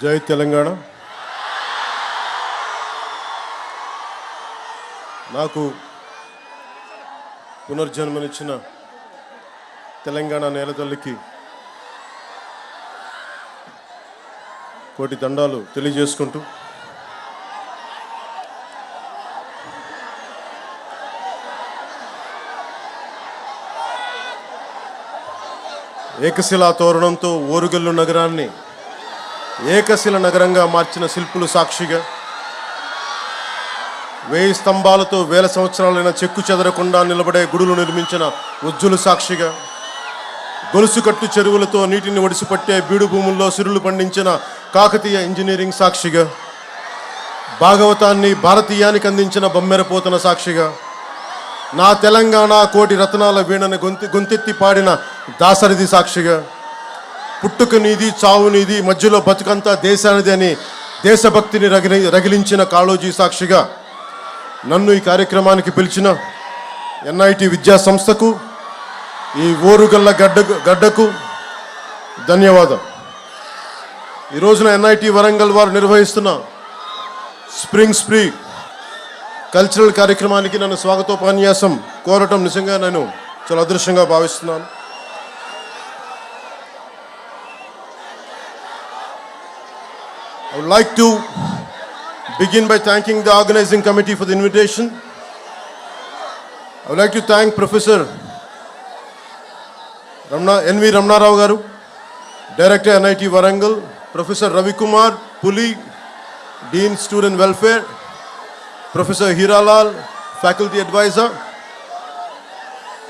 జై తెలంగాణ. నాకు పునర్జన్మనిచ్చిన తెలంగాణ నేల తల్లికి కోటి దండాలు తెలియజేసుకుంటూ ఏకశిలా తోరణంతో ఓరుగల్లు నగరాన్ని ఏకశిల నగరంగా మార్చిన శిల్పులు సాక్షిగా, 1000 స్తంభాలతో 1000 సంవత్సరాలైన చెక్కు చెదరకుండా నిలబడే గుడులు నిర్మించిన ఉజ్జులు సాక్షిగా, గొలుసుకట్టు చెరువులతో నీటిని ఒడిసిపట్టే బీడు భూముల్లో సిరులు పండించిన కాకతీయ ఇంజనీరింగ్ సాక్షిగా, భాగవతాన్ని భారతీయానికి అందించిన బొమ్మెరపోతన సాక్షిగా, నా తెలంగాణ కోటి రత్నాల వీణను గొంతెత్తి పాడిన దాసరిది సాక్షిగా, పుట్టుక నీది చావు నీది మధ్యలో బతుకంతా దేశానిది అని దేశభక్తిని రగిలించిన కాళోజీ సాక్షిగా, నన్ను ఈ కార్యక్రమానికి పిలిచిన NIT విద్యా సంస్థకు, ఈ ఓరుగల్ల గడ్డకు ధన్యవాదం. ఈ రోజున NIT వరంగల్ వారు నిర్వహిస్తున్న స్ప్రింగ్ స్ప్రీ కల్చరల్ కార్యక్రమానికి నన్ను స్వాగతోపన్యాసం కోరటం నిజంగా నేను చాలా అదృష్టంగా భావిస్తున్నాను. I would like to begin by thanking the organizing committee for the invitation. I would like to thank Professor N.V. Ramnarao Garu, Director NIT Warangal, Professor Ravi Kumar Puli, Dean Student Welfare, Professor Hiralal, Faculty Advisor,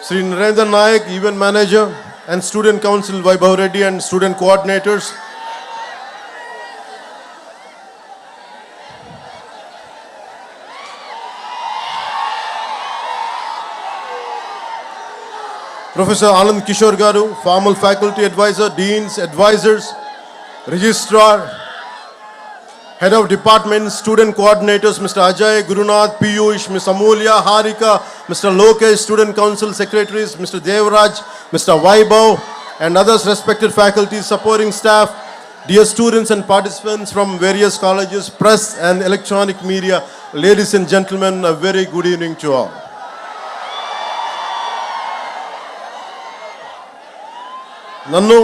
Sri Narendra Nayak, Event Manager, and Student Council Vaibhav Reddy and Student Coordinators. Professor Anand Kishore Garu, Formal Faculty Advisor, Deans, Advisors, Registrar, Head of Departments, Student Coordinators, Mr. Ajay, Gurunath, Piyush, Ms. Amulya, Harika, Mr. Lokesh, Student Council Secretaries, Mr. Devraj, Mr. Vaibhav, and others respected faculty, supporting staff, dear students and participants from various colleges, press and electronic media, ladies and gentlemen, a very good evening to all. నన్ను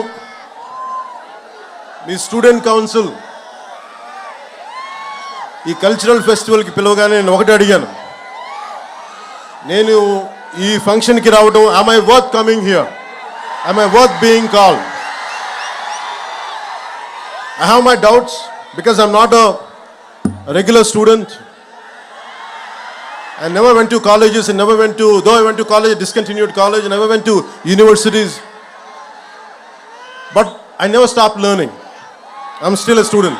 మీ student council ఈ cultural ఫెస్టివల్కి పిలవగానే నేను ఒకటి అడిగాను, నేను ఈ ఫంక్షన్కి రావడం, am I worth coming here? Am I worth being called? I have my doubts because I'm not a regular student. I never went to colleges and never went to, though I went to college, discontinued college, and never went to universities. But I never stopped learning. I'm still a student.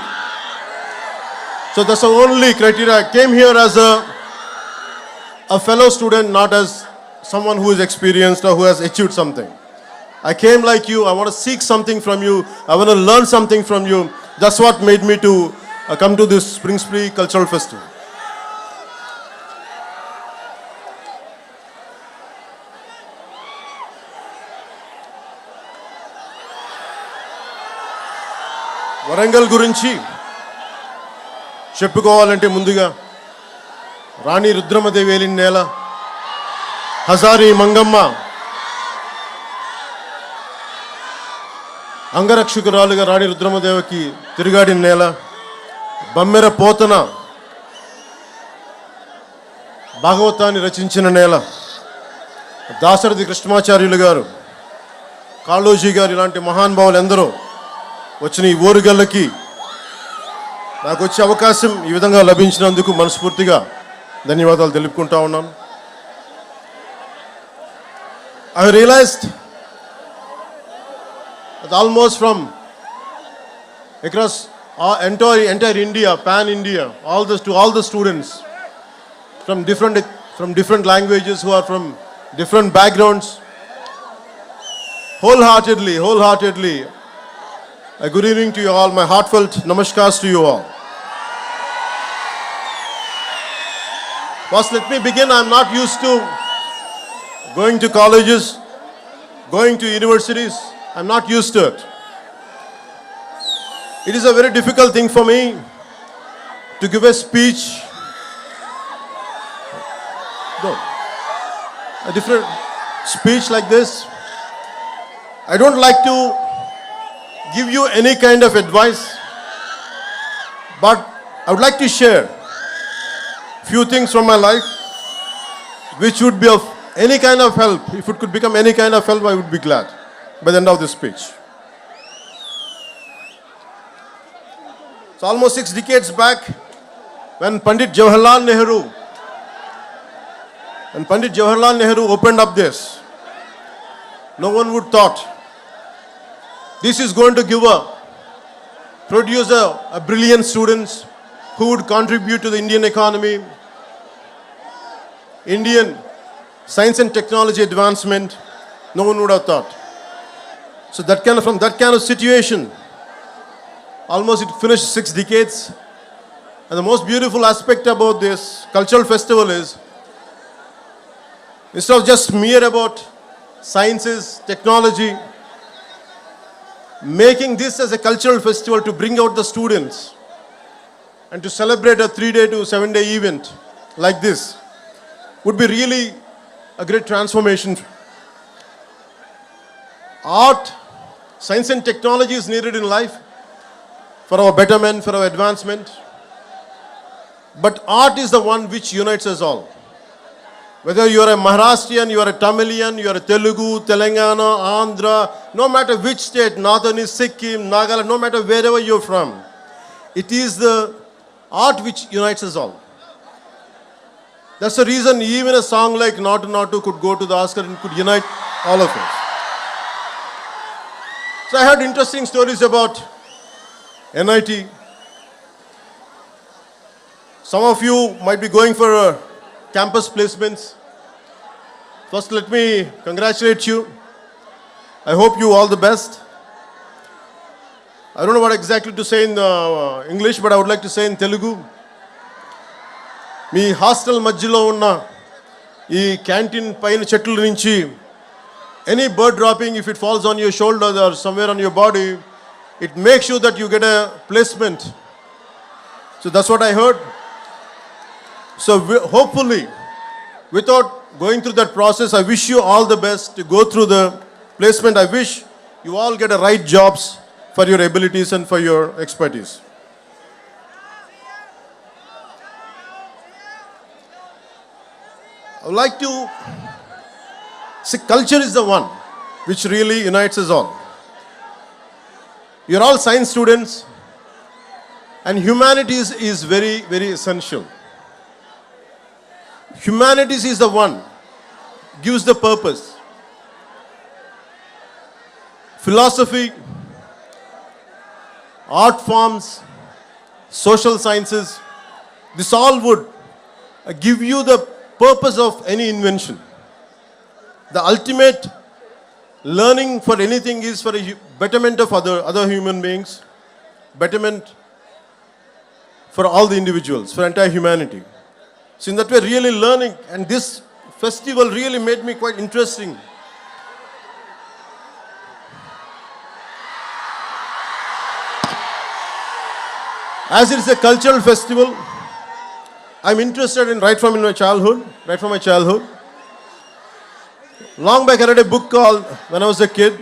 So that's the only criteria. I came here as a fellow student, not as someone who is experienced or who has achieved something. I came like you. I want to seek something from you. I want to learn something from you. That's what made me to come to this Spring Spree Cultural Festival. Warangal గురించి చెప్పుకోవాలంటే ముందుగా రాణి రుద్రమదేవి ఏలిన నేల, హజారీ మంగమ్మ అంగరక్షకురాలుగా రాణి రుద్రమదేవికి తిరుగాడిన నేల, బమ్మెర పోతన భాగవతాన్ని రచించిన నేల, దాశరథి కృష్ణమాచార్యులు గారు, కాళోజీ గారు ఇలాంటి మహానుభావులు ఎందరో వచ్చిన ఈ ఓరుగల్లకి నాకు వచ్చే అవకాశం ఈ విధంగా లభించినందుకు మనస్ఫూర్తిగా ధన్యవాదాలు తెలుపుకుంటా ఉన్నాను. I realized that almost from across entire India, pan India, all the students from different languages who are from different backgrounds, wholeheartedly, a good evening to you all. My heartfelt namaskars to you all. First, let me begin. I'm not used to going to colleges, going to universities. I'm not used to it. It is a very difficult thing for me to give a speech. No, a different speech like this. I don't like to give you any kind of advice, but I would like to share few things from my life which would be of any kind of help. If it could become any kind of help, I would be glad by the end of this speech. It's almost 6 decades back when Pandit Jawaharlal Nehru opened up this. No one would thought this is going to produce a brilliant students who would contribute to the Indian economy, Indian science and technology advancement. No one would have thought. So from that kind of situation, almost it finished 6 decades. And the most beautiful aspect about this cultural festival is, instead of just mere about sciences, technology, making this as a cultural festival to bring out the students and to celebrate a 3-day to 7-day event like this would be really a great transformation. Art, science and technology is needed in life for our betterment, for our advancement. But art is the one which unites us all. Whether you are a Maharashtrian, you are a Tamilian, you are a Telugu, Telangana, Andhra, no matter which state, Northern is Sikkim, Nagaland, no matter wherever you're from, it is the art which unites us all. That's the reason even a song like Natu Natu could go to the Oscar and could unite all of us. So I heard interesting stories about NIT. Some of you might be going for campus placements. First, let me congratulate you. I hope you all the best. I don't know what exactly to say in English, but I would like to say in Telugu. Me hostel మధ్యలో ఉన్న ఈ canteen పైన చెట్ల నుంచి any bird dropping, if it falls on your shoulder or somewhere on your body, it makes sure that you get a placement. So that's what I heard. So hopefully, without going through that process, I wish you all the best to go through the placement. I wish you all get the right jobs for your abilities and for your expertise. I would like to see, culture is the one which really unites us all. You're all science students, and humanities is very, very essential. Humanities is the one gives the purpose. Philosophy, art forms, social sciences, this all would give you the purpose of any invention. The ultimate learning for anything is for a betterment of other human beings, betterment for all the individuals, for entire humanity. So in that way, really learning, and this festival really made me quite interesting. As it is a cultural festival, I'm interested in right from my childhood. Long back, I read a book called, when I was a kid,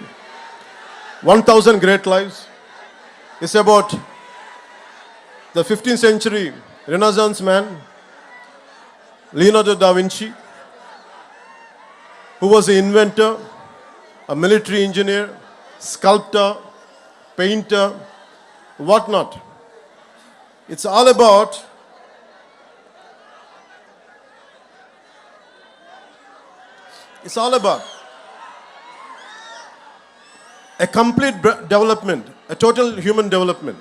1000 Great Lives. It's about the 15th century Renaissance man, Leonardo da Vinci, who was an inventor, a military engineer, sculptor, painter, whatnot. It's all about a complete development, a total human development.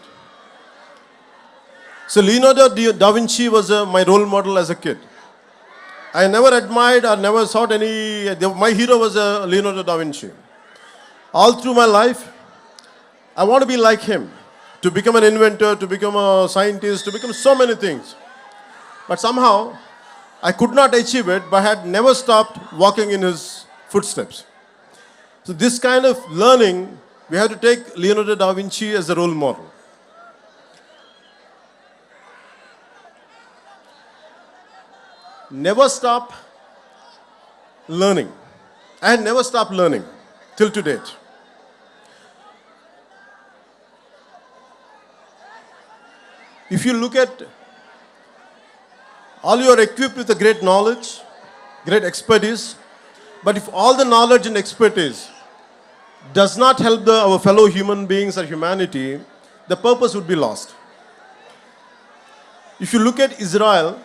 So Leonardo da Vinci was my role model as a kid. I never admired or never thought my hero was Leonardo da Vinci. All through my life, I want to be like him, to become an inventor, to become a scientist, to become so many things. But somehow, I could not achieve it, but I had never stopped walking in his footsteps. So this kind of learning, we have to take Leonardo da Vinci as a role model. never stop learning. I had never stopped learning till to date. If you look at, all you are equipped with a great knowledge, great expertise, but if all the knowledge and expertise does not help our fellow human beings or humanity, the purpose would be lost. If you look at Israel,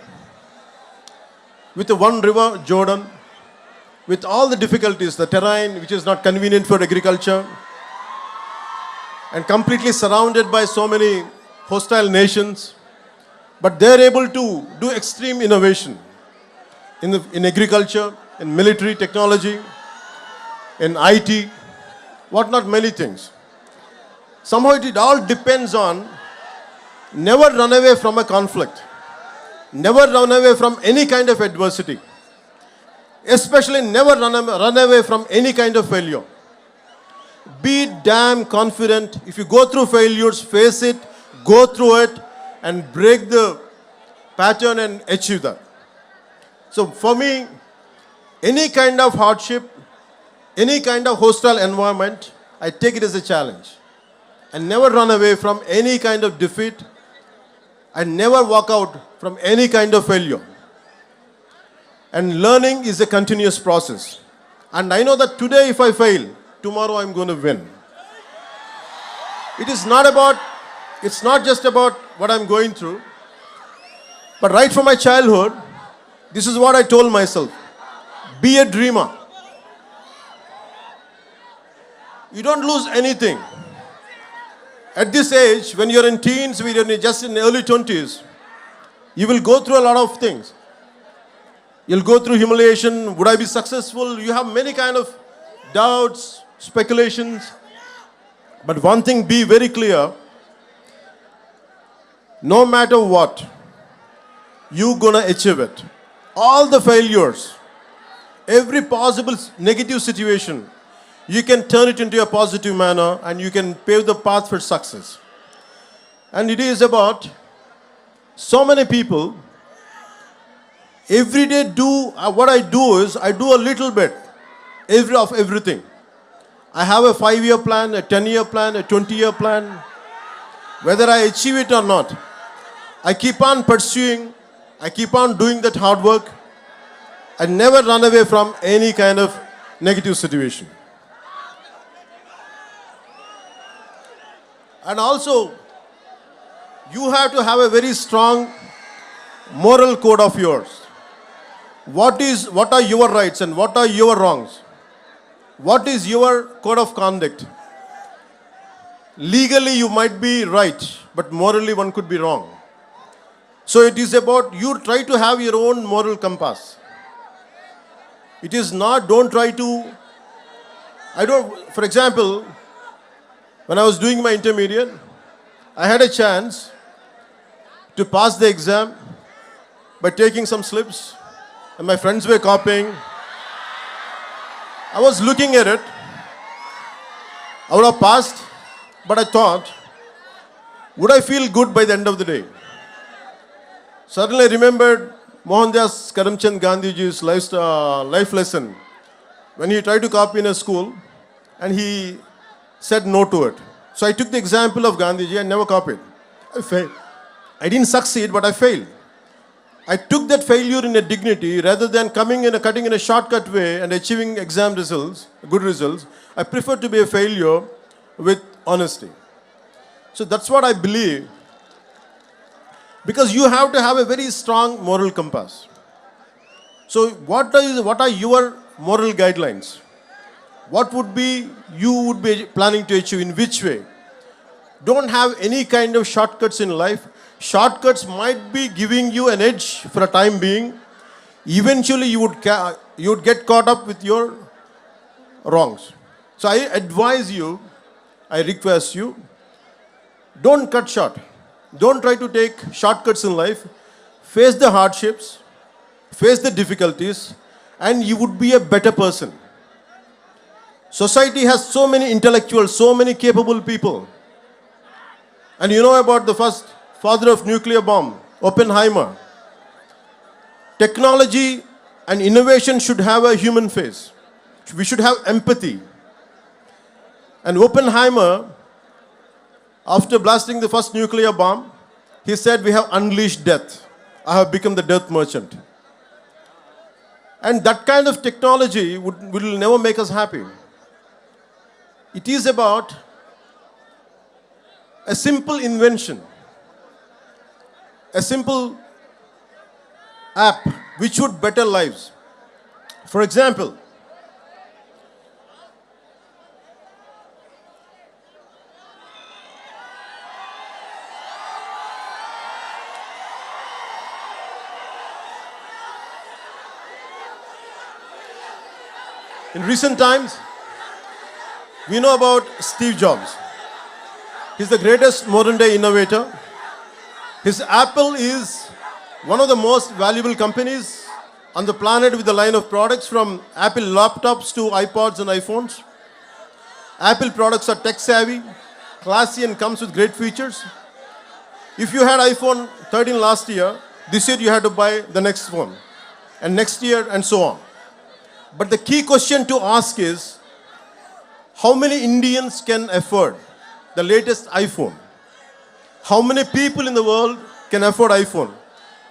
with the one river, Jordan, with all the difficulties, the terrain which is not convenient for agriculture, and completely surrounded by so many hostile nations, but they're able to do extreme innovation in agriculture, in military technology, in IT, what not many things. Somehow it all depends on never run away from a conflict, never run away from any kind of adversity, especially never run away from any kind of failure. Be damn confident. If you go through failures, face it, go through it, and break the pattern and achieve that. So for me, any kind of hardship, any kind of hostile environment, I take it as a challenge. And never run away from any kind of defeat, and never walk out from any kind of failure. And learning is a continuous process. And I know that today if I fail, tomorrow I'm going to win. It's not just about what I'm going through, but right from my childhood, this is what I told myself. Be a dreamer. You don't lose anything. At this age, when you're in teens, when you're just in early 20s, you will go through a lot of things. You'll go through humiliation. Would I be successful? You have many kind of doubts, speculations. But one thing, be very clear. No matter what, you're gonna achieve it. All the failures, every possible negative situation, you can turn it into a positive manner and you can pave the path for success. And it is about so many people, every day what I do is, I do a little bit of everything. I have a 5-year plan, a 10-year plan, a 20-year plan. Whether I achieve it or not, I keep on pursuing, I keep on doing that hard work. I never run away from any kind of negative situation. And also, you have to have a very strong moral code of yours. What are your rights and what are your wrongs? What is your code of conduct? Legally, you might be right, but morally, one could be wrong. So it is about you try to have your own moral compass. It is not, for example, when I was doing my intermediate, I had a chance to pass the exam by taking some slips, and my friends were copying. I was looking at it. I would have passed, but I thought, would I feel good by the end of the day? Suddenly I remembered Mohandas Karamchand Gandhiji's life lesson when he tried to copy in a school and he said no to it. So I took the example of Gandhiji and never copied. I failed. I didn't succeed, but I failed. I took that failure in a dignity rather than cutting in a shortcut way and achieving exam results, good results. I prefer to be a failure with honesty. So that's what I believe. Because you have to have a very strong moral compass. So what are your moral guidelines? What you would be planning to achieve, in which way? Don't have any kind of shortcuts in life. Shortcuts might be giving you an edge for a time being. Eventually you would get caught up with your wrongs. So I advise you, I request you, don't cut short. Don't try to take shortcuts in life. Face the hardships, face the difficulties, and you would be a better person. Society has so many intellectuals, so many capable people. And you know about the first father of nuclear bomb, Oppenheimer. Technology and innovation should have a human face. We should have empathy. And Oppenheimer, after blasting the first nuclear bomb, he said, "We have unleashed death. I have become the death merchant." And that kind of technology will never make us happy. It is about a simple invention, a simple app which would better lives. For example, in recent times, we know about Steve Jobs. He's the greatest modern day innovator. His Apple is one of the most valuable companies on the planet with a line of products from Apple laptops to iPods and iPhones. Apple products are tech savvy, classy and comes with great features. If you had iPhone 13 last year, this year you had to buy the next phone, and next year and so on. But the key question to ask is, how many Indians can afford the latest iPhone? How many people in the world can afford iPhone?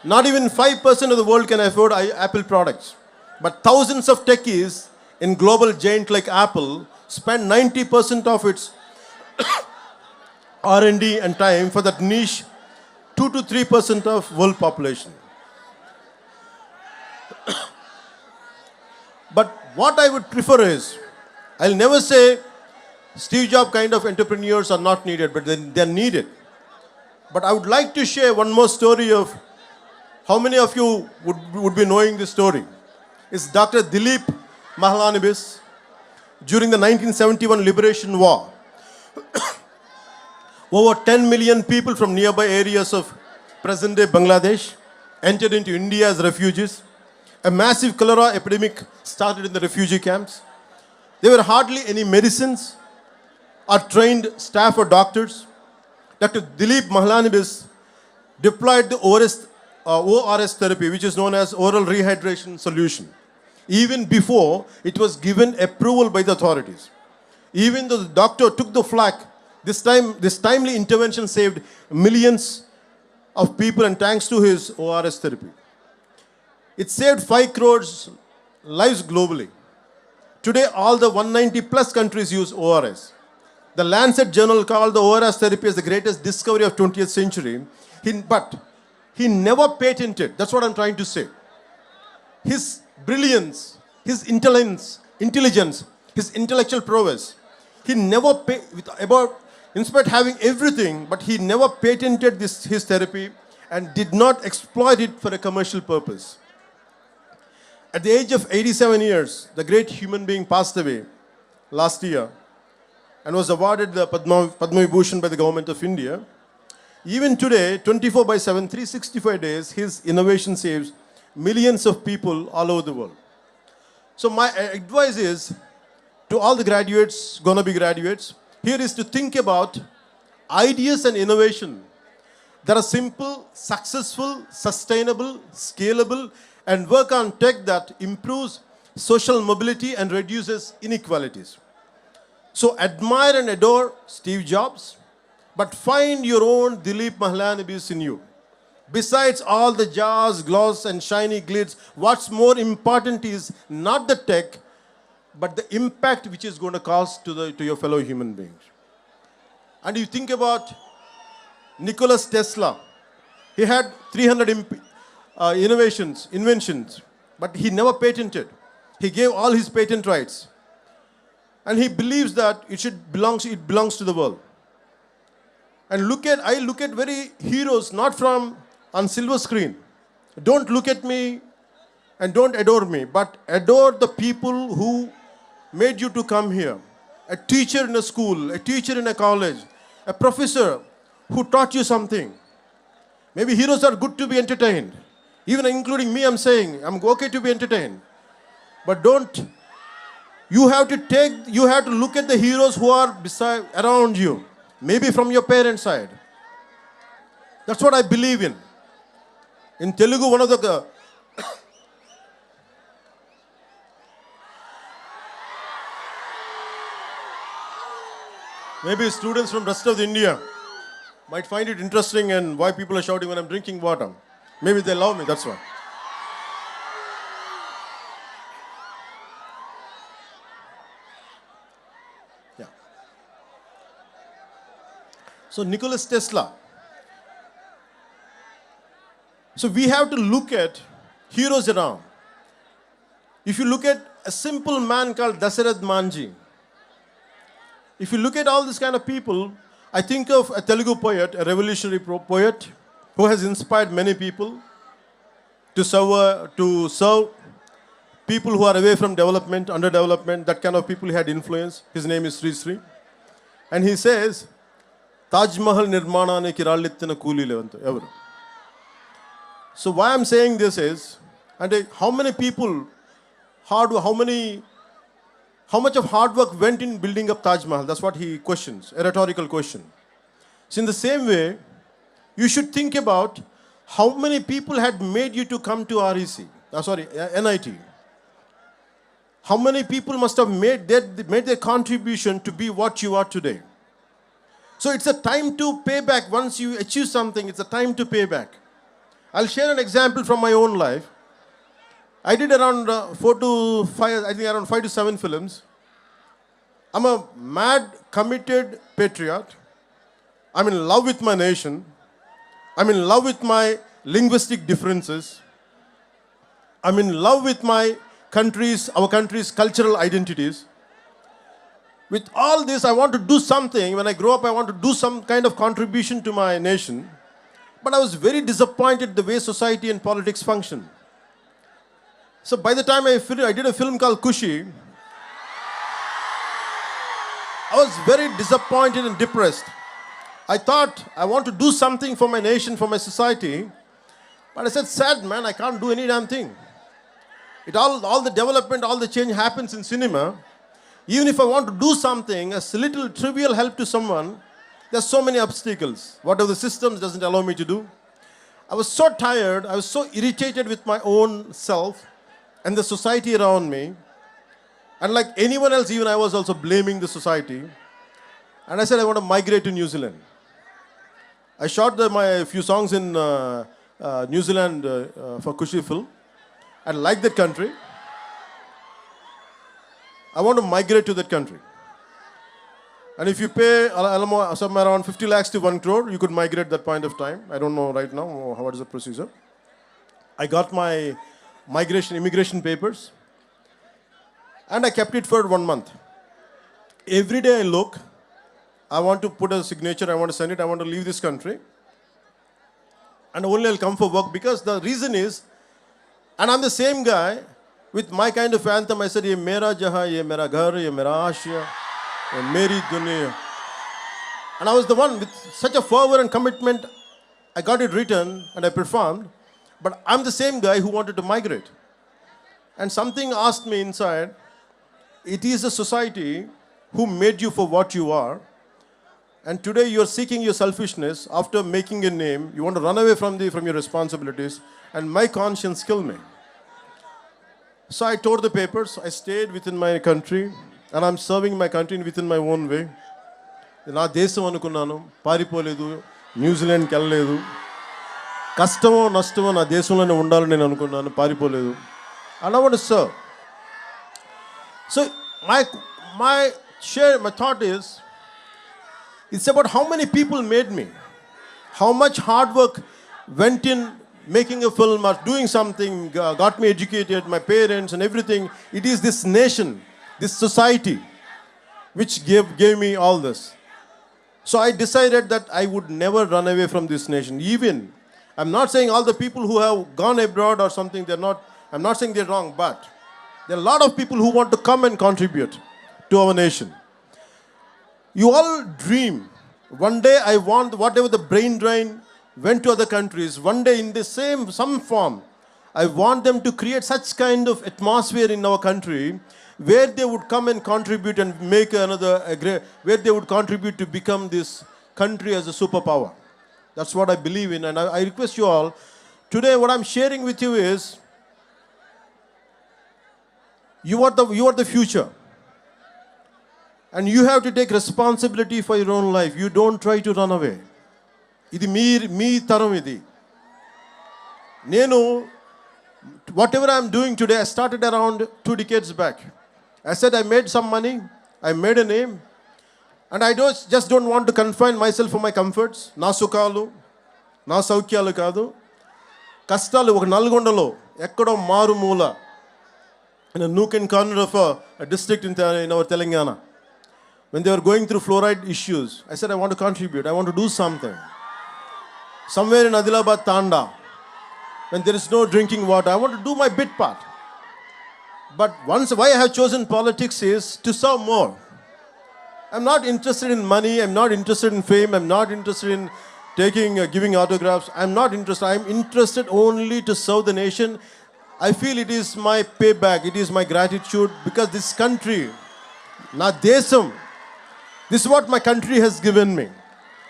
Not even 5% of the world can afford Apple products. But thousands of techies in global giant like Apple spend 90% of its R&D and time for that niche 2 to 3% of world population. But what I would prefer is, I'll never say Steve Jobs kind of entrepreneurs are not needed, but they're needed. But I would like to share one more story of how many of you would be knowing this story. It's Dr. Dilip Mahalanobis during the 1971 Liberation War. Over 10 million people from nearby areas of present-day Bangladesh entered into India as refugees. A massive cholera epidemic started in the refugee camps. There were hardly any medicines or trained staff or doctors. Dr. Dilip Mahalanobis deployed the ORS therapy, which is known as oral rehydration solution, even before it was given approval by the authorities. Even though the doctor took the flak, this timely intervention saved millions of people, and thanks to his ORS therapy. It saved 5 crores lives globally. Today, all the 190 plus countries use ORS. The Lancet journal called the ORS therapy as the greatest discovery of 20th century. But he never patented. That's what I'm trying to say. His brilliance, his intelligence, his intellectual prowess. He never in spite of having everything, but he never patented his therapy and did not exploit it for a commercial purpose. At the age of 87 years, the great human being passed away last year and was awarded the Padma Vibhushan by the government of India. Even today, 24/7, 365 days, his innovation saves millions of people all over the world. So my advice is to all the graduates, gonna be graduates, here is to think about ideas and innovation that are simple, successful, sustainable, scalable, and work on tech that improves social mobility and reduces inequalities. So admire and adore Steve Jobs, but find your own Dilip Mahalanobis in you. Besides all the jazz, gloss, and shiny glitz, what's more important is not the tech, but the impact which is going to cause to your fellow human beings. And you think about Nikola Tesla. He had 300 inventions, but he never patented. He gave all his patent rights. And he believes that it belongs to the world. And I look at very heroes, not from on silver screen. Don't look at me and don't adore me, but adore the people who made you to come here. A teacher in a school, a teacher in a college, a professor who taught you something. Maybe heroes are good to be entertained. Even including me, I'm saying, I'm okay to be entertained. But you have to look at the heroes who are around you. Maybe from your parents' side. That's what I believe in. In Telugu, one of the Maybe students from rest of India might find it interesting and why people are shouting when I'm drinking water. Maybe they love me, that's why. Yeah. So Nicholas Tesla. So we have to look at heroes around. If you look at a simple man called Dasarath Manji, if you look at all these kind of people, I think of a Telugu poet, a revolutionary poet, who has inspired many people to serve people who are away from development, underdevelopment, that kind of people he had influence. His name is Sri Sri. And he says, Taj Mahal nirmananiki rallittina kooli levantu evaru. So why I'm saying this is, and how many people, how much of hard work went in building up Taj Mahal? That's what he questions, a rhetorical question. So in the same way, you should think about how many people had made you to come to NIT. How many people must have made their contribution to be what you are today. So it's a time to pay back. Once you achieve something, it's a time to pay back. I'll share an example from my own life. I did around 5 to 7 films. I'm a mad, committed patriot. I'm in love with my nation. I'm in love with my linguistic differences. I'm in love with our country's cultural identities. With all this, I want to do something. When I grow up, I want to do some kind of contribution to my nation. But I was very disappointed the way society and politics function. So by the time I did a film called Kushi, I was very disappointed and depressed. I thought I want to do something for my nation, for my society. But I said, sad man, I can't do any damn thing. All the development, all the change happens in cinema. Even if I want to do something, a little trivial help to someone, there's so many obstacles. Whatever the systems doesn't allow me to do. I was so tired, I was so irritated with my own self and the society around me. And like anyone else, even I was also blaming the society. And I said, I want to migrate to New Zealand. I shot my few songs in New Zealand for Kushi film. I like that country. I want to migrate to that country. And if you pay somewhere around 50 lakhs to 1 crore, you could migrate that point of time. I don't know right now what is the procedure. I got my immigration papers. And I kept it for 1 month. Every day I look, I want to put a signature, I want to send it, I want to leave this country. And only I'll come for work, because the reason is, and I'm the same guy, with my kind of anthem, I said, ye mera jahan, ye mera ghar, ye mera aashiya, ye meri duniya. And I was the one with such a fervor and commitment, I got it written and I performed. But I'm the same guy who wanted to migrate. And something asked me inside, it is a society who made you for what you are. And today you're seeking your selfishness. After making a name, you want to run away from your responsibilities. And my conscience killed me. So I tore the papers. I stayed within my country. And I'm serving my country within my own way. నా దేశం అనుకున్నాను, పారిపోలేదు, న్యూజిలాండ్కి వెళ్ళలేదు. కష్టమో నష్టమో నా దేశంలోనే ఉండాలని నేను అనుకున్నాను, పారిపోలేదు. And I want to serve. So my thought is, it's about how many people made me, how much hard work went in making a film or doing something, got me educated, my parents and everything. It is this nation, this society, which gave me all this. So I decided that I would never run away from this nation. Even, I'm not saying all the people who have gone abroad or something, I'm not saying they're wrong, but there are a lot of people who want to come and contribute to our nation. You all dream. One day I want whatever the brain drain went to other countries. One day in some form, I want them to create such kind of atmosphere in our country where they would come and contribute and make where they would contribute to become this country as a superpower. That's what I believe in. And I request you all, today what I'm sharing with you is, you are the future. And you have to take responsibility for your own life. You don't try to run away. ఇది మీ తరం ఇది. నేను whatever I'm doing today, I started around 2 decades back. I said I made some money, I made a name, and I just don't want to confine myself for my comforts. నా సుఖాలు, నా సౌఖ్యాలు కాదు. కష్టాలు ఒక నల్గొండలో ఎక్కడో మారుమూల in a nook and corner of a district in our Telangana. When they were going through fluoride issues, I said, I want to contribute. I want to do something. Somewhere in Adilabad, Tanda, when there is no drinking water, I want to do my bit part. But why I have chosen politics is to serve more. I'm not interested in money. I'm not interested in fame. I'm not interested in giving autographs. I'm not interested. I'm interested only to serve the nation. I feel it is my payback. It is my gratitude because this country, na desam, this is what my country has given me.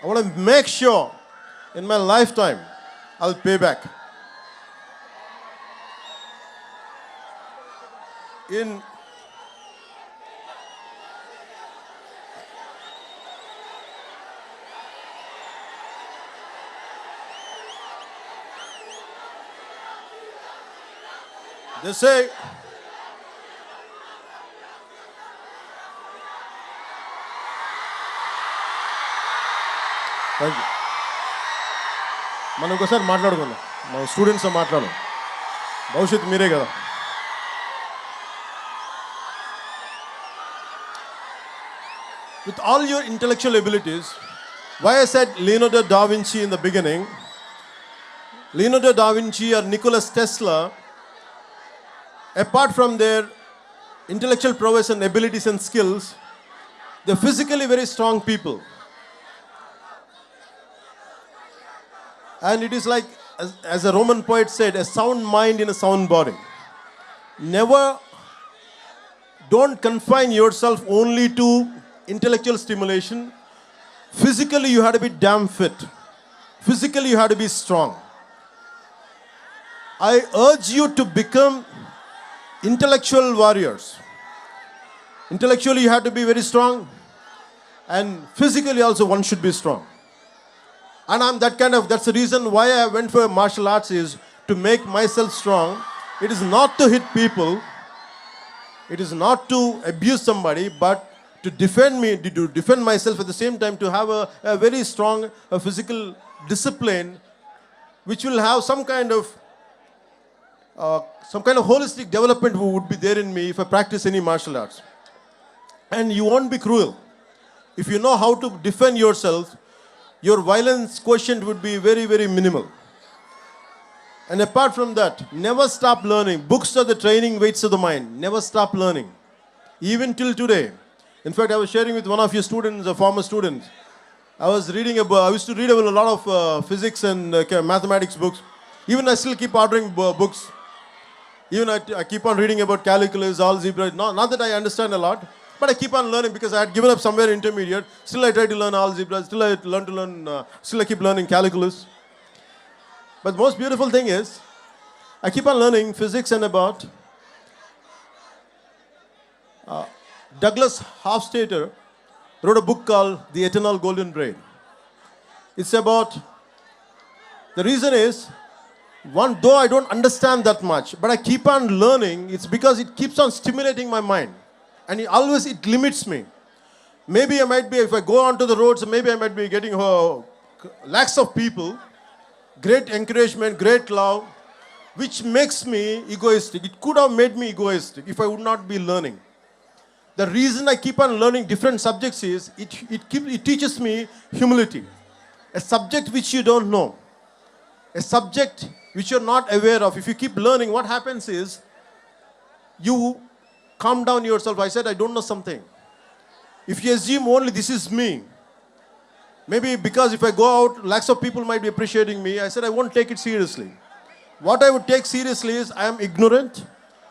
I want to make sure in my lifetime I'll pay back. They say, thank you. మనం ఒకసారి మాట్లాడుకుందాం. మన స్టూడెంట్స్తో మాట్లాడు. భవిష్యత్తు మీరే కదా. With all your intellectual abilities, why I said Leonardo da Vinci in the beginning, Leonardo da Vinci or Nikola Tesla, apart from their intellectual prowess and abilities and skills, they're physically very strong people. And it is like, as a Roman poet said, a sound mind in a sound body. Don't confine yourself only to intellectual stimulation. Physically, you have to be damn fit. Physically, you have to be strong. I urge you to become intellectual warriors. Intellectually, you have to be very strong, and physically also one should be strong. And that's the reason why I went for martial arts, is to make myself strong. It is not to hit people. It is not to abuse somebody, but to defend myself at the same time, to have a very strong physical discipline, which will have some kind of holistic development would be there in me if I practice any martial arts. And you won't be cruel. If you know how to defend yourself, your violence quotient would be very, very minimal. And apart from that, never stop learning. Books are the training weights of the mind. Never stop learning. Even till today. In fact, I was sharing with one of your students, a former student. I used to read a lot of physics and mathematics books. Even I still keep ordering books. Even I keep on reading about calculus, algebra. Not that I understand a lot, but I keep on learning because I had given up somewhere intermediate. Still I try to learn algebra. Still I keep learning calculus. But the most beautiful thing is, I keep on learning physics and about Douglas Hofstadter wrote a book called The Eternal Golden Brain. It's about, the reason is, though I don't understand that much, but I keep on learning, it's because it keeps on stimulating my mind. And it limits me. Maybe I might be, if I go onto the roads, maybe I might be getting lakhs of people, great encouragement, great love, which makes me egoistic. It could have made me egoistic if I would not be learning. The reason I keep on learning different subjects is, it teaches me humility. A subject which you don't know, a subject which you're not aware of, if you keep learning, what happens is, you calm down yourself. I said, I don't know something. If you assume only this is me, maybe because if I go out, lakhs of people might be appreciating me, I said, I won't take it seriously. What I would take seriously is, I am ignorant.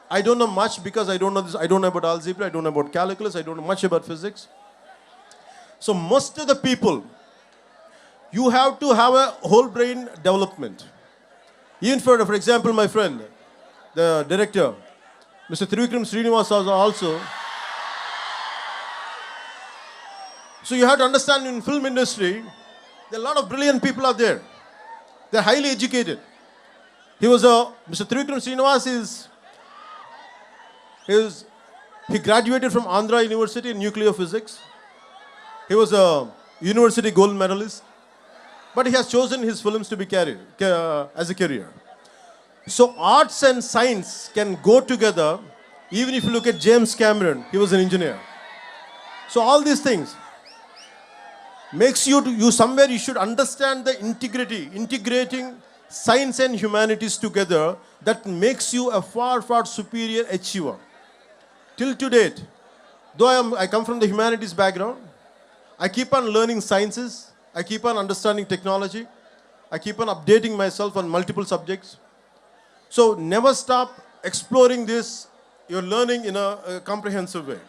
I don't know much because I don't know this. I don't know about algebra. I don't know about calculus. I don't know much about physics. So most of the people, you have to have a whole brain development. Even for example, my friend, the director, Mr. Trivikram Srinivas also, So you have to understand, in film industry, there are a lot of brilliant people out there. They're highly educated. Mr. Trivikram Srinivas he graduated from Andhra University in nuclear physics. He was a university gold medalist, but he has chosen his films to be as a career. So arts and science can go together. Even if you look at James Cameron, he was an engineer. So all these things makes you somewhere you should understand the integrating science and humanities together. That makes you a far, far superior achiever. Till to date, though I come from the humanities background, I keep on learning sciences, I keep on understanding technology, I keep on updating myself on multiple subjects. So never stop exploring this. You're learning in a comprehensive way.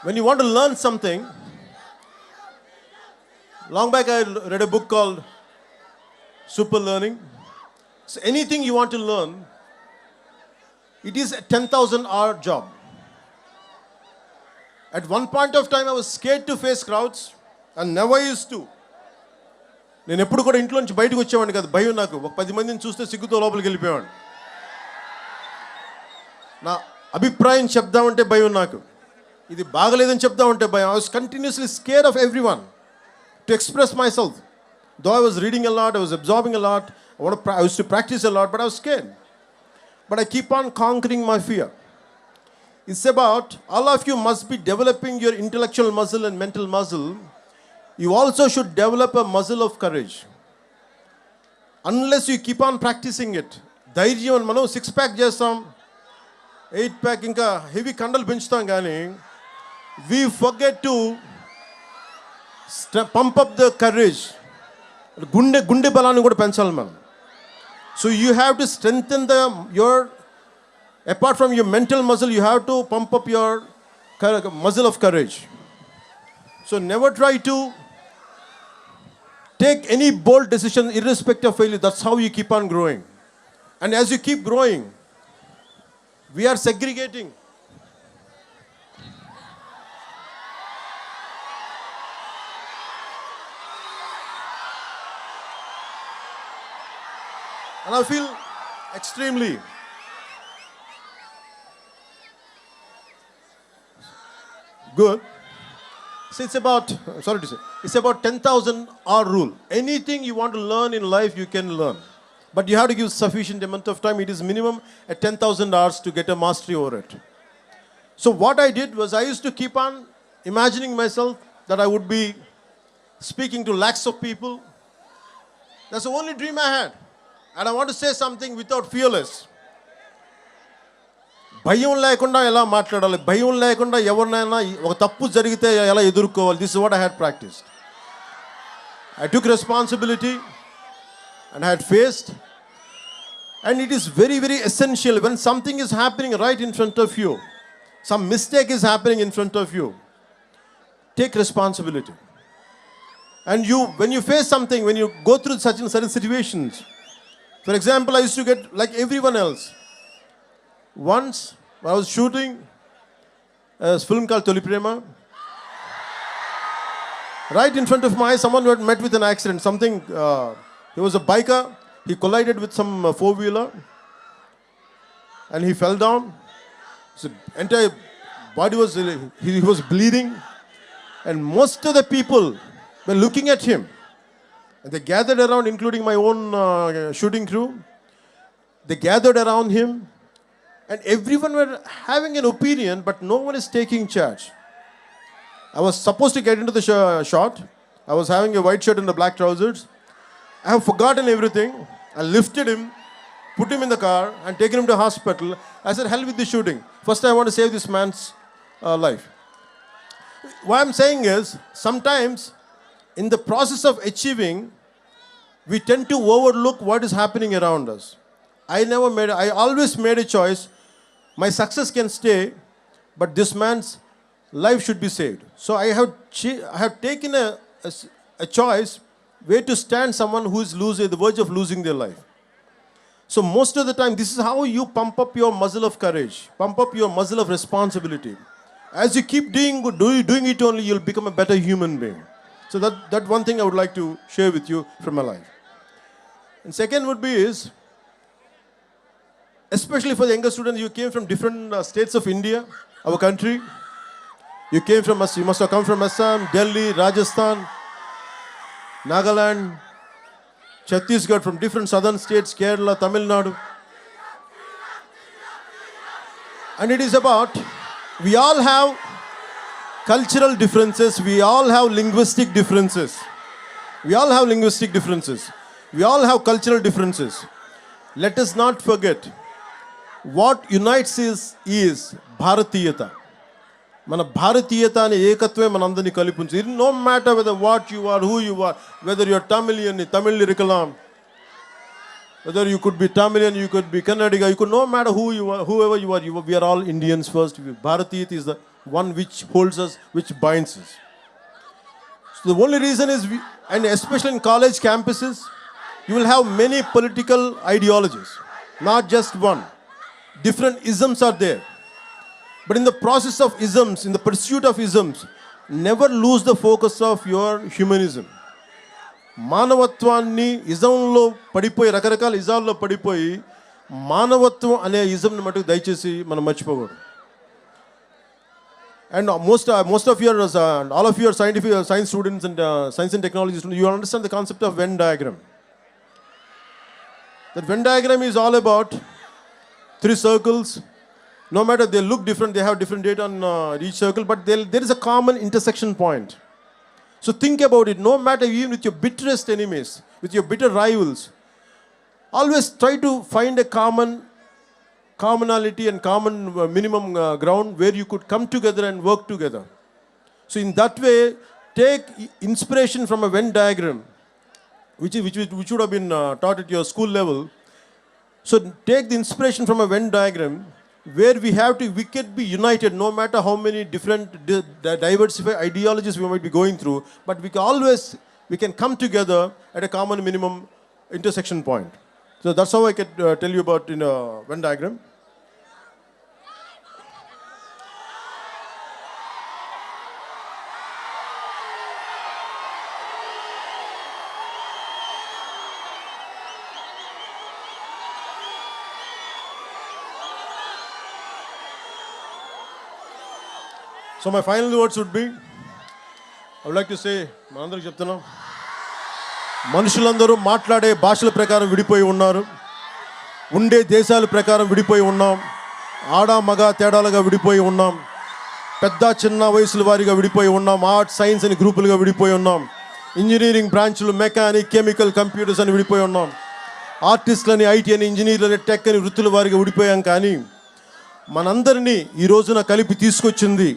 When you want to learn something, long back I read a book called Super Learning. So anything you want to learn, it is a 10,000 hour job. At one point of time, I was scared to face crowds and never used to. నేను ఎప్పుడు కూడా ఇంట్లో నుంచి బయటకు వచ్చేవాడిని కాదు. భయం నాకు. ఒక 10 మందిని చూస్తే సిగ్గుతో లోపలికి వెళ్ళిపోయాను. నా అభిప్రాయం చెప్దామంటే భయం నాకు. ఇది బాగలేదని చెప్దామంటే భయం. I was continuously scared of everyone to express myself. Though I was reading a lot, I was absorbing a lot, I used to practice a lot, but I was scared. But I keep on conquering my fear. It's about, all of you must be developing your intellectual muscle and mental muscle. You also should develop a muscle of courage. Unless you keep on practicing it. ధైర్యం, మనం 6-pack చేస్తాం, 8-pack ఇంకా heavy కండలు పెంచుతాం, కానీ we forget to pump up the courage. గుండె బలాన్ని కూడా పెంచాలి మనం. So you have to strengthen apart from your mental muscle, you have to pump up your muscle of courage. So never try to take any bold decision irrespective of failure. That's how you keep on growing. And as you keep growing, we are segregating. And I feel extremely good. So it's about 10,000 hour rule. Anything you want to learn in life, you can learn. But you have to give sufficient amount of time. It is minimum at 10,000 hours to get a mastery over it. So what I did was, I used to keep on imagining myself that I would be speaking to lakhs of people. That's the only dream I had. And I want to say something without fearless. భయం లేకుండా ఎలా మాట్లాడాలి, భయం లేకుండా ఎవరినైనా ఒక తప్పు జరిగితే ఎలా ఎదుర్కోవాలి. This is what I had practiced. I took responsibility and I had faced. And it is very, very essential when something is happening right in front of you, some mistake is happening in front of you, take responsibility. And when you face something, when you go through such and certain situations, for example, I used to get like everyone else. Once I was shooting a film called Toli Prema. Right in front of my eyes, someone had met with an accident. He was a biker. He collided with some four-wheeler and he fell down. His entire body he was bleeding, and most of the people were looking at him. And they gathered around, including my own shooting crew. They gathered around him, and everyone were having an opinion, but no one is taking charge. I was supposed to get into the shot. I was having a white shirt and the black trousers. I have forgotten everything. I lifted him, put him in the car, and taken him to hospital. I said, hell with the shooting. First, I want to save this man's life. What I'm saying is, sometimes in the process of achieving, we tend to overlook what is happening around us. I always made a choice. My success can stay, but this man's life should be saved. So I have taken a choice where to stand someone who is at the verge of losing their life. So most of the time, this is how you pump up your muscle of courage, pump up your muscle of responsibility. As you keep doing it only, you'll become a better human being. So that one thing I would like to share with you from my life. And second would be is, especially for the younger students, you came from different states of India, our country. You must have come from Assam, Delhi, Rajasthan, Nagaland, Chhattisgarh, from different southern states, Kerala, Tamil Nadu. And it is about, we all have cultural differences, we all have linguistic differences. We all have linguistic differences. We all have cultural differences. Let us not forget, what unites is Bharatiyata. మన భారతీయత అనే ఏకత్వమే మనందరినీ కలిపించి. No matter whether what you are, who you are, whether you are Tamilian, Tamil ఇరుకలాం, whether you could be Tamilian, you could be Kannadiga, you could no matter who you are, who ever you are, we are all Indians first. భారతీయత is the one which holds us, which binds us. So the only reason is, and especially in college campuses, you will have many political ideologies, not just one. Different isms are there. But in the process of isms, in the pursuit of isms, never lose the focus of your humanism. మానవత్వాన్ని ఇజంలో పడిపోయి, రకరకాల ఇజాల్లో పడిపోయి, మానవత్వం అనే ఇజంని మటుకు దయచేసి మనం మర్చిపోకూడదు. And most of your, all of your science students and science and technology students, you understand the concept of Venn diagram. That Venn diagram is all about 3 circles. No matter they look different, they have different data on each circle, but there is a common intersection point. So think about it. No matter, even with your bitterest enemies, with your bitter rivals, always try to find a commonality and common minimum ground where you could come together and work together. So in that way, take inspiration from a Venn diagram, which would have been taught at your school level. So take the inspiration from a Venn diagram, where we can be united no matter how many different diversified ideologies we might be going through, but we can come together at a common minimum intersection point. So that's how I could tell you about in a Venn diagram. So my final words would be, I would like to say, మనందరికి చెప్తున్నాం, మనుషులందరూ మాట్లాడే భాషల ప్రకారం విడిపోయి ఉన్నారు, ఉండే దేశాల ప్రకారం విడిపోయి ఉన్నాం, ఆడ మగ తేడాలుగా విడిపోయి ఉన్నాం, పెద్ద చిన్న వయసుల వారిగా విడిపోయి ఉన్నాం, ఆర్ట్స్ సైన్స్ అని గ్రూపులుగా విడిపోయి ఉన్నాం, ఇంజనీరింగ్ బ్రాంచ్లు మెకానిక్ కెమికల్ కంప్యూటర్స్ అని విడిపోయి ఉన్నాం, ఆర్టిస్టులని ఐటీ అని ఇంజనీర్లని టెక్ అని వృత్తుల వారిగా విడిపోయాం. కానీ మనందరినీ ఈ రోజున కలిపి తీసుకొచ్చింది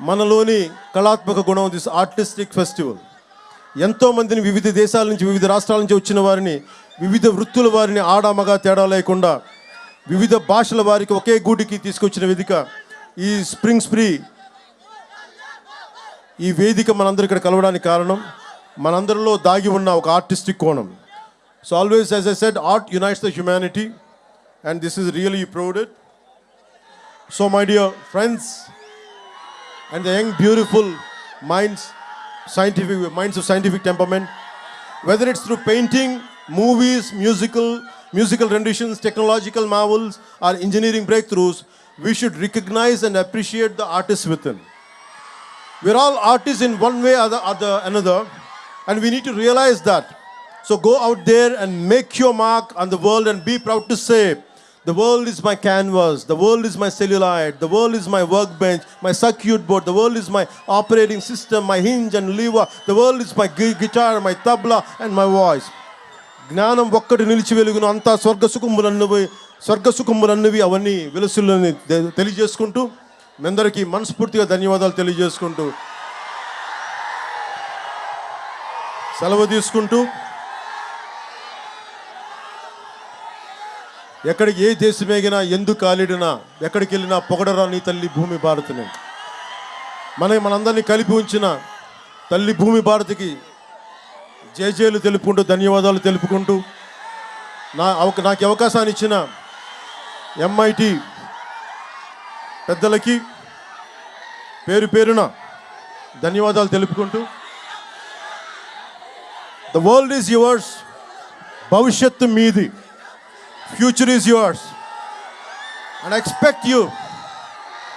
మనలోని కళాత్మక గుణం, దిస్ ఆర్టిస్టిక్ ఫెస్టివల్. ఎంతోమందిని వివిధ దేశాల నుంచి, వివిధ రాష్ట్రాల నుంచి వచ్చిన వారిని, వివిధ వృత్తుల వారిని ఆడ మగ తేడా లేకుండా వివిధ భాషల వారికి ఒకే గూటికి తీసుకొచ్చిన వేదిక ఈ స్ప్రింగ్ స్ప్రీ. ఈ వేదిక మనందరూ ఇక్కడ కలవడానికి కారణం మనందరిలో దాగి ఉన్న ఒక ఆర్టిస్టిక్ కోణం. So always, as I said, art unites the humanity, and this is really proved it. So my dear friends and the young beautiful minds of scientific temperament, whether it's through painting, movies, musical renditions, technological marvels, or engineering breakthroughs, we should recognize and appreciate the artists within. We're all artists in one way or another, and we need to realize that. So go out there and make your mark on the world and be proud to say, the world is my canvas, the world is my celluloid, the world is my workbench, my circuit board, the world is my operating system, my hinge and lever, the world is my guitar, my tabla and my voice. జ్ఞానం ఒక్కటి నిలిచి వెలుగును, అంతా స్వర్గసుఖములన్నవి అవన్నీ వెలుసులని తెలియజేసుకుంటూ, మీ అందరికీ మనస్ఫూర్తిగా ధన్యవాదాలు తెలియజేసుకుంటూ సెలవు తీసుకుంటూ, ఎక్కడికి ఏ దేశమేగినా ఎందుకు కాలిడినా ఎక్కడికి వెళ్ళినా పొగడరా నీ తల్లి భూమి భారతిని. మనందరినీ కలిపి ఉంచిన తల్లి భూమి భారతికి జేజేలు తెలుపుకుంటూ ధన్యవాదాలు తెలుపుకుంటూ నాకు అవకాశాన్ని ఇచ్చిన NIT పెద్దలకి పేరు పేరున ధన్యవాదాలు తెలుపుకుంటూ ద వరల్డ్ ఈజ్ యువర్స్, భవిష్యత్తు మీది, future is yours. And I expect you,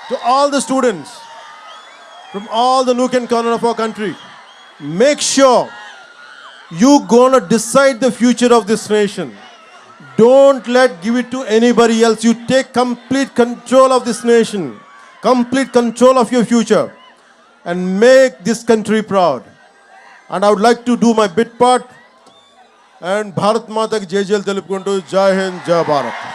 to all the students from all the nook and corner of our country, make sure you gonna decide the future of this nation. Don't give it to anybody else. You take complete control of this nation, complete control of your future, and make this country proud. And I would like to do my bit part. And Bharat Mata ki Jai Jai telupukuntu, Jai Hind, Jai Bharat.